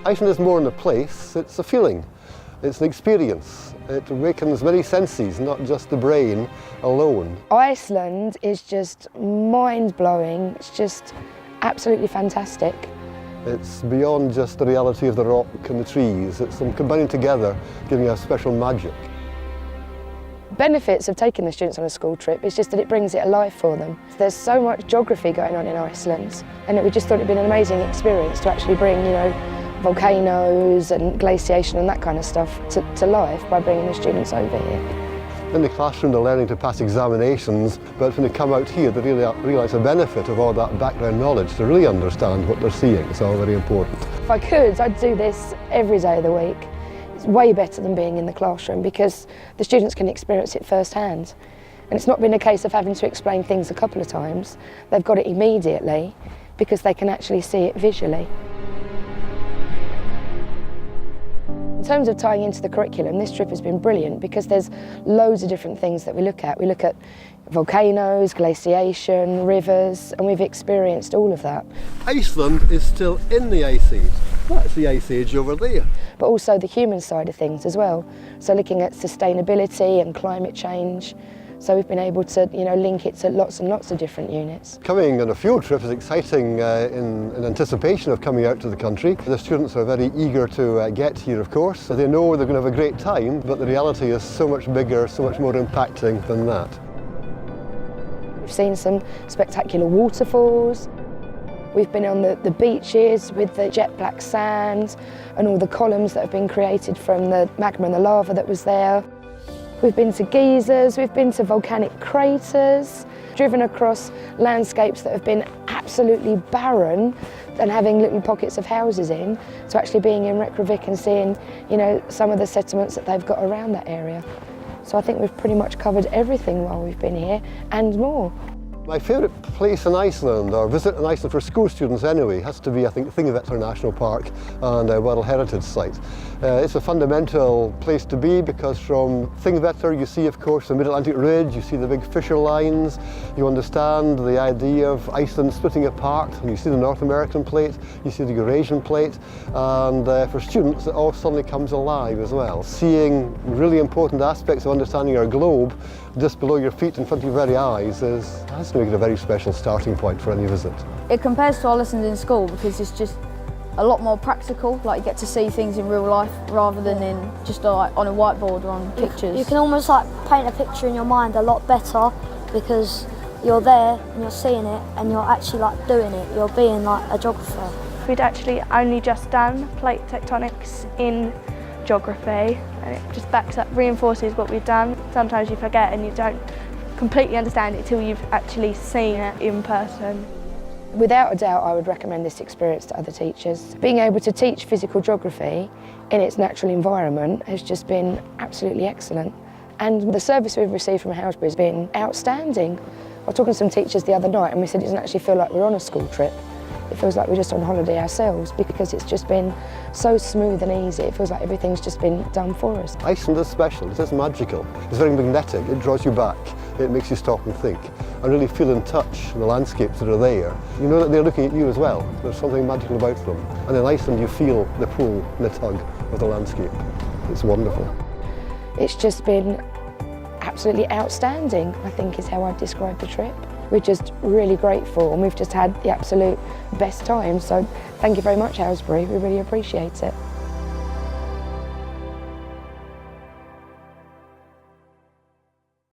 Iceland is more than a place, it's a feeling, it's an experience. It awakens many senses, not just the brain alone. Iceland is just mind-blowing, it's just absolutely fantastic. It's beyond just the reality of the rock and the trees, it's them combining together, giving a special magic. Benefits of taking the students on a school trip is just that it brings it alive for them. There's so much geography going on in Iceland, and we just thought it'd been an amazing experience to actually bring, volcanoes and glaciation and that kind of stuff to life by bringing the students over here. In the classroom they're learning to pass examinations, but when they come out here they really realise the benefit of all that background knowledge to really understand what they're seeing. It's all very important. If I could, I'd do this every day of the week. It's way better than being in the classroom because the students can experience it firsthand. And it's not been a case of having to explain things a couple of times. They've got it immediately because they can actually see it visually. In terms of tying into the curriculum, this trip has been brilliant because there's loads of different things that we look at. We look at volcanoes, glaciation, rivers, and we've experienced all of that. Iceland is still in the Ice Age. That's the Ice Age over there. But also the human side of things as well. So looking at sustainability and climate change. So we've been able to, link it to lots and lots of different units. Coming on a field trip is exciting in anticipation of coming out to the country. The students are very eager to get here, of course. They know they're going to have a great time, but the reality is so much bigger, so much more impacting than that. We've seen some spectacular waterfalls. We've been on the beaches with the jet black sand and all the columns that have been created from the magma and the lava that was there. We've been to geysers, we've been to volcanic craters, driven across landscapes that have been absolutely barren and having little pockets of houses in, to actually being in Reykjavik and seeing, some of the settlements that they've got around that area. So I think we've pretty much covered everything while we've been here and more. My favourite place in Iceland, or visit in Iceland for school students anyway, has to be, I think, Thingvellir National Park and a World Heritage Site. It's a fundamental place to be because from Thingvellir you see, of course, the Mid-Atlantic Ridge, you see the big fissure lines, you understand the idea of Iceland splitting apart, and you see the North American plate, you see the Eurasian plate, and for students it all suddenly comes alive as well. Seeing really important aspects of understanding our globe just below your feet in front of your very eyes that's going to make it a very special starting point for any visit. It compares to our lessons in school because it's just a lot more practical, like you get to see things in real life rather than in just on a whiteboard or on pictures. You can almost paint a picture in your mind a lot better because you're there and you're seeing it and you're actually doing it, you're being a geographer. We'd actually only just done plate tectonics in geography, and it just reinforces what we've done. Sometimes you forget and you don't completely understand it until you've actually seen it in person. Without a doubt, I would recommend this experience to other teachers. Being able to teach physical geography in its natural environment has just been absolutely excellent. And the service we've received from Halsbury has been outstanding. I was talking to some teachers the other night and we said it doesn't actually feel like we're on a school trip. It feels like we're just on holiday ourselves because it's just been so smooth and easy. It feels like everything's just been done for us. Iceland is special, it is magical, it's very magnetic, it draws you back, it makes you stop and think and really feel in touch with the landscapes that are there. You know that they're looking at you as well, there's something magical about them. And in Iceland you feel the pull and the tug of the landscape. It's wonderful. It's just been absolutely outstanding, I think is how I'd describe the trip. We're just really grateful and we've just had the absolute best time. So thank you very much, Halsbury. We really appreciate it.